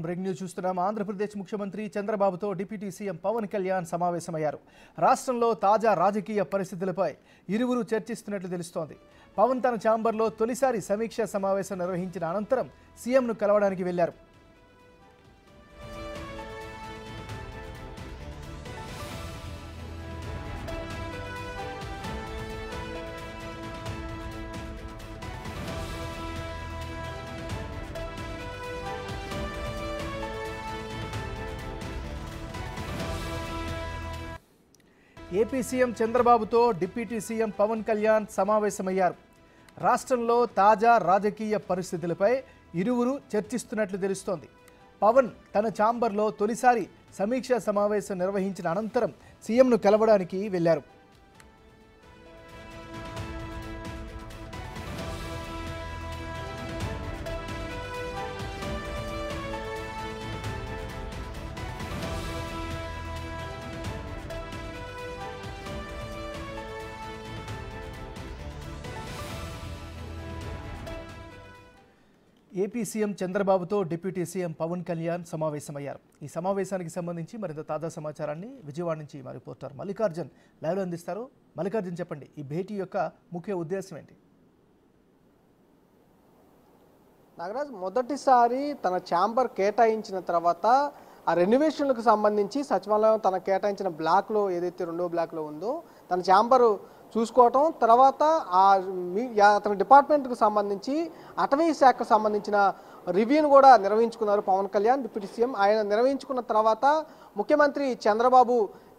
మనం breaking news చూస్తున్నాం. ఆంధ్రప్రదేశ్ ముఖ్యమంత్రి చంద్రబాబుతో డిప్యూటీ సీఎం పవన్ కళ్యాణ్ సమావేశమయ్యారు. రాష్ట్రంలో తాజా రాజకీయ పరిస్థితులపై ఇరువురు చర్చిస్తున్నట్లు తెలుస్తోంది. పవన్ తన ఛాంబర్లో తొలిసారి సమీక్షా సమావేశం నిర్వహించిన అనంతరం సీఎంను కలవడానికి వెళ్లారు. ఏపీ సీఎం చంద్రబాబుతో డిప్యూటీ సీఎం పవన్ కళ్యాణ్ సమావేశమయ్యారు. రాష్ట్రంలో తాజా రాజకీయ పరిస్థితులపై ఇరువురు చర్చిస్తున్నట్లు తెలుస్తోంది. పవన్ తన ఛాంబర్లో తొలిసారి సమీక్షా సమావేశం నిర్వహించిన అనంతరం సీఎంను కలవడానికి వెళ్లారు. ఏపీ సీఎం చంద్రబాబుతో డిప్యూటీ సీఎం పవన్ కళ్యాణ్ సమావేశమయ్యారు. ఈ సమావేశానికి సంబంధించి మరింత తాజా సమాచారాన్ని విజయవాడ నుంచి మా రిపోర్టర్ మల్లికార్జున్ లైవ్లో అందిస్తారు. మల్లికార్జున్, చెప్పండి, ఈ భేటీ యొక్క ముఖ్య ఉద్దేశం ఏంటి? నాగరాజ్ మొదటిసారి తన ఛాంబర్ కేటాయించిన తర్వాత ఆ రెన్యువేషన్లకు సంబంధించి సచివాలయం తన కేటాయించిన బ్లాక్లో ఏదైతే రెండో బ్లాక్లో ఉందో తన ఛాంబరు చూసుకోవటం, తర్వాత అతని డిపార్ట్మెంట్కు సంబంధించి అటవీ శాఖకు సంబంధించిన రివ్యూను కూడా నిర్వహించుకున్నారు పవన్ కళ్యాణ్ డిప్యూటీ సీఎం. ఆయన నిర్వహించుకున్న తర్వాత ముఖ్యమంత్రి చంద్రబాబు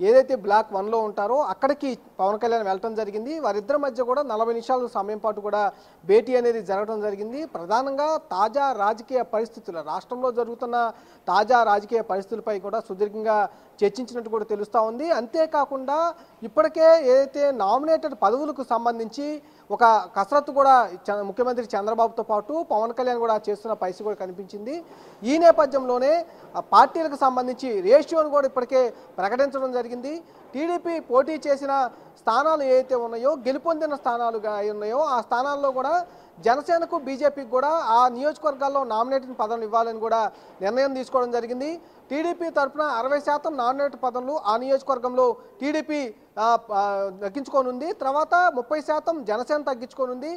ఏదైతే బ్లాక్ 1లో ఉంటారో అక్కడికి పవన్ కళ్యాణ్ వెళ్ళటం జరిగింది. వారిద్దరి మధ్య కూడా 40 నిమిషాల సమయం పాటు కూడా భేటీ అనేది జరగడం జరిగింది. ప్రధానంగా తాజా రాజకీయ పరిస్థితులు, రాష్ట్రంలో జరుగుతున్న తాజా రాజకీయ పరిస్థితులపై కూడా సుదీర్ఘంగా చర్చించినట్టు కూడా తెలుస్తూ ఉంది. అంతేకాకుండా ఇప్పటికే ఏదైతే నామినేటెడ్ పదవులకు సంబంధించి ఒక కసరత్తు కూడా ముఖ్యమంత్రి చంద్రబాబుతో పాటు పవన్ కళ్యాణ్ కూడా చేస్తున్న పరిస్థితి కూడా కనిపించింది. ఈ నేపథ్యంలోనే పార్టీలకు సంబంధించి రేషియోను కూడా ఇప్పటికే ప్రకటించడం జరిగింది. టీడీపీ పోటీ చేసిన స్థానాలు ఏవైతే ఉన్నాయో, గెలుపొందిన స్థానాలుగా ఉన్నాయో ఆ స్థానాల్లో కూడా జనసేనకు బీజేపీకి కూడా ఆ నియోజకవర్గాల్లో నామినేటెడ్ పదవులు ఇవ్వాలని కూడా నిర్ణయం తీసుకోవడం జరిగింది. టీడీపీ తరఫున 60% నామినేటెడ్ పదవులు ఆ నియోజకవర్గంలో టీడీపీ దక్కించుకోనుంది. తర్వాత 30% జనసేన దక్కించుకోనుంది.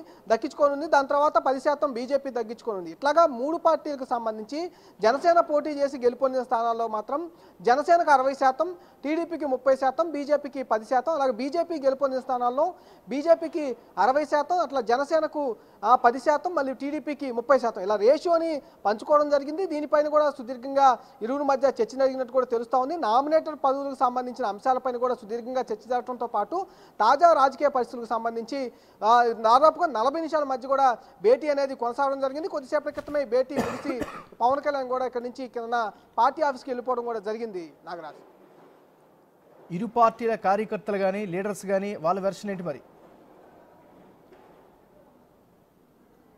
దాని తర్వాత 10% బీజేపీ దక్కించుకోనుంది. ఇట్లాగా 3 పార్టీలకు సంబంధించి జనసేన పోటీ చేసి గెలుపొందిన స్థానాల్లో మాత్రం జనసేనకు 60%, టీడీపీకి 30%, బీజేపీకి 10%, అలాగే బీజేపీ గెలుపొందిన స్థానాల్లో బీజేపీకి 60%, అట్లా జనసేనకు 10%, మళ్ళీ టీడీపీకి 30%, ఇలా రేషియోని పంచుకోవడం జరిగింది. దీనిపైన కూడా సుదీర్ఘంగా ఇరువురి మధ్య చర్చ జరిగినట్టు కూడా తెలుస్తూ ఉంది. నామినేటెడ్ పదవులకు సంబంధించిన అంశాలపైన కూడా సుదీర్ఘంగా చర్చ జరగడంతో పాటు తాజా రాజకీయ పరిస్థితులకు సంబంధించి దాదాపుగా 40 నిమిషాల మధ్య కూడా భేటీ అనేది కొనసాగడం జరిగింది. కొద్దిసేపటి క్రితమే భేటీ ముగిసి పవన్ కళ్యాణ్ కూడా ఇక్కడి నుంచి కింద పార్టీ ఆఫీస్కి వెళ్ళిపోవడం కూడా జరిగింది. నాగరాజ్, ఇరు పార్టీల కార్యకర్తలు కానీ లీడర్స్ కానీ వాళ్ళ వెర్షన్ ఏంటి మరి?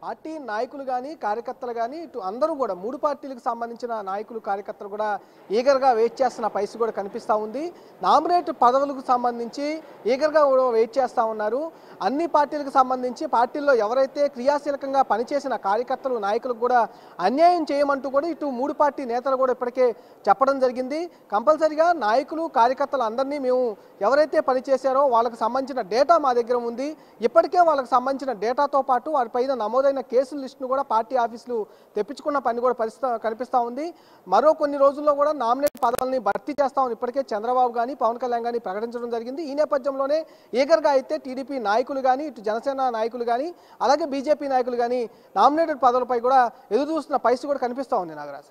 పార్టీ నాయకులు కానీ కార్యకర్తలు కానీ ఇటు అందరూ కూడా 3 పార్టీలకు సంబంధించిన నాయకులు కార్యకర్తలు కూడా ఈగర్గా వెయిట్ చేస్తున్న పరిస్థితి కూడా కనిపిస్తూ ఉంది. నామినేట్ పదవులకు సంబంధించి ఈగర్గా వెయిట్ చేస్తూ ఉన్నారు. అన్ని పార్టీలకు సంబంధించి పార్టీల్లో ఎవరైతే క్రియాశీలకంగా పనిచేసిన కార్యకర్తలు నాయకులకు కూడా అన్యాయం చేయమంటూ కూడా ఇటు 3 పార్టీ నేతలు కూడా ఇప్పటికే చెప్పడం జరిగింది. కంపల్సరిగా నాయకులు కార్యకర్తలు అందరినీ మేము ఎవరైతే పనిచేశారో వాళ్ళకు సంబంధించిన డేటా మా దగ్గర ఉంది. ఇప్పటికే వాళ్ళకి సంబంధించిన డేటాతో పాటు వారిపైన నమోదైన కేసుల లిస్టును కూడా పార్టీ ఆఫీసులు తెప్పించుకున్న పని కూడా కనిపిస్తూ ఉంది. మరో కొన్ని రోజుల్లో కూడా నామినేట్ పదవుల్ని భర్తీ చేస్తామని ఇప్పటికే చంద్రబాబు కానీ పవన్ కళ్యాణ్ కానీ ప్రకటించడం జరిగింది. ఈ నేపథ్యంలోనే ఈగర్గా అయితే టీడీపీ నాయకులు కానీ ఇటు జనసేన నాయకులు కానీ అలాగే బీజేపీ నాయకులు కానీ నామినేటెడ్ పదవులపై కూడా ఎదురు చూస్తున్న పరిస్థితి కూడా కనిపిస్తూ ఉంది. నాగరాజ్.